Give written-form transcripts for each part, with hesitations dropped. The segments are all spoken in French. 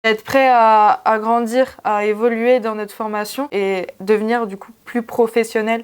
Être prêt à grandir, à évoluer dans notre formation et devenir du coup plus professionnel.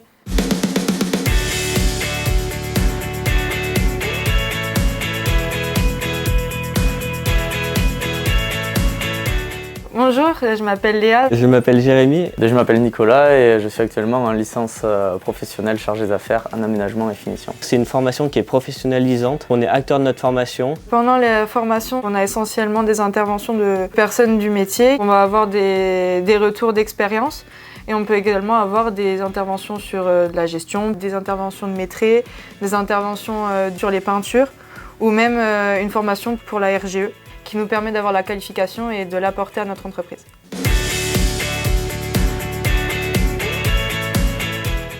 Bonjour, je m'appelle Léa. Je m'appelle Jérémy. Je m'appelle Nicolas et je suis actuellement en licence professionnelle chargée d'affaires en aménagement et finition. C'est une formation qui est professionnalisante. On est acteur de notre formation. Pendant les formations, on a essentiellement des interventions de personnes du métier. On va avoir des retours d'expérience et on peut également avoir des interventions sur de la gestion, des interventions de maîtrise, des interventions sur les peintures ou même une formation pour la RGE qui nous permet d'avoir la qualification et de l'apporter à notre entreprise.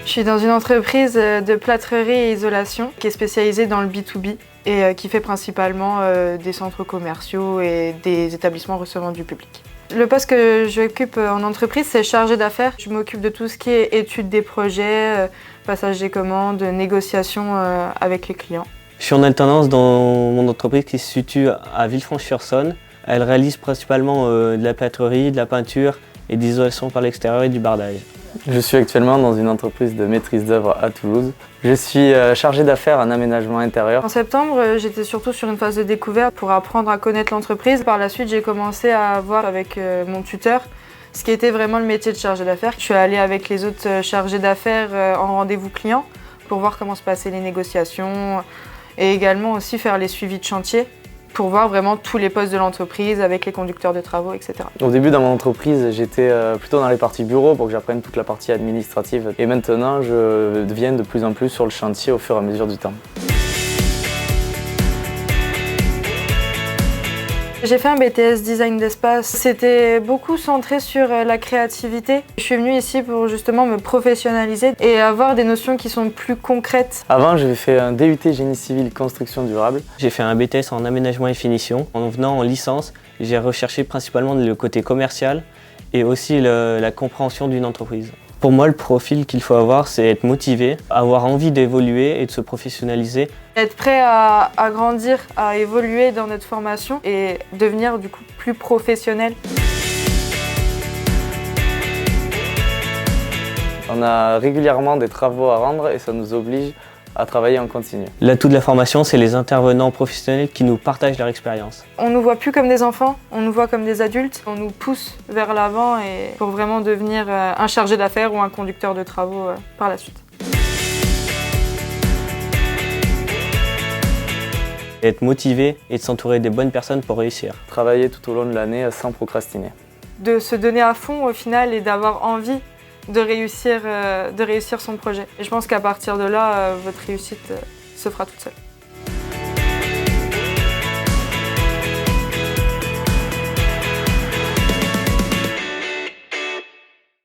Je suis dans une entreprise de plâtrerie et isolation qui est spécialisée dans le B2B et qui fait principalement des centres commerciaux et des établissements recevant du public. Le poste que j'occupe en entreprise, c'est chargé d'affaires. Je m'occupe de tout ce qui est étude des projets, passage des commandes, négociation avec les clients. Je suis en alternance dans mon entreprise qui se situe à Villefranche-sur-Saône. Elle réalise principalement de la plâtrerie, de la peinture et d'isolation par l'extérieur et du bardage. Je suis actuellement dans une entreprise de maîtrise d'œuvre à Toulouse. Je suis chargé d'affaires en aménagement intérieur. En septembre, j'étais surtout sur une phase de découverte pour apprendre à connaître l'entreprise. Par la suite, j'ai commencé à voir avec mon tuteur ce qui était vraiment le métier de chargé d'affaires. Je suis allée avec les autres chargés d'affaires en rendez-vous client pour voir comment se passaient les négociations et également aussi faire les suivis de chantier pour voir vraiment tous les postes de l'entreprise avec les conducteurs de travaux, etc. Au début dans mon entreprise, j'étais plutôt dans les parties bureau pour que j'apprenne toute la partie administrative. Et maintenant, je viens de plus en plus sur le chantier au fur et à mesure du temps. J'ai fait un BTS design d'espace. C'était beaucoup centré sur la créativité. Je suis venue ici pour justement me professionnaliser et avoir des notions qui sont plus concrètes. Avant, j'avais fait un DUT génie civil construction durable. J'ai fait un BTS en aménagement et finition. En venant en licence, j'ai recherché principalement le côté commercial et aussi la compréhension d'une entreprise. Pour moi, le profil qu'il faut avoir, c'est être motivé, avoir envie d'évoluer et de se professionnaliser. Être prêt à grandir, à évoluer dans notre formation et devenir du coup plus professionnel. On a régulièrement des travaux à rendre et ça nous oblige à travailler en continu. L'atout de la formation, c'est les intervenants professionnels qui nous partagent leur expérience. On nous voit plus comme des enfants, on nous voit comme des adultes. On nous pousse vers l'avant et pour vraiment devenir un chargé d'affaires ou un conducteur de travaux par la suite. Être motivé et de s'entourer des bonnes personnes pour réussir. Travailler tout au long de l'année sans procrastiner. De se donner à fond au final et d'avoir envie de réussir son projet. Et je pense qu'à partir de là, votre réussite se fera toute seule.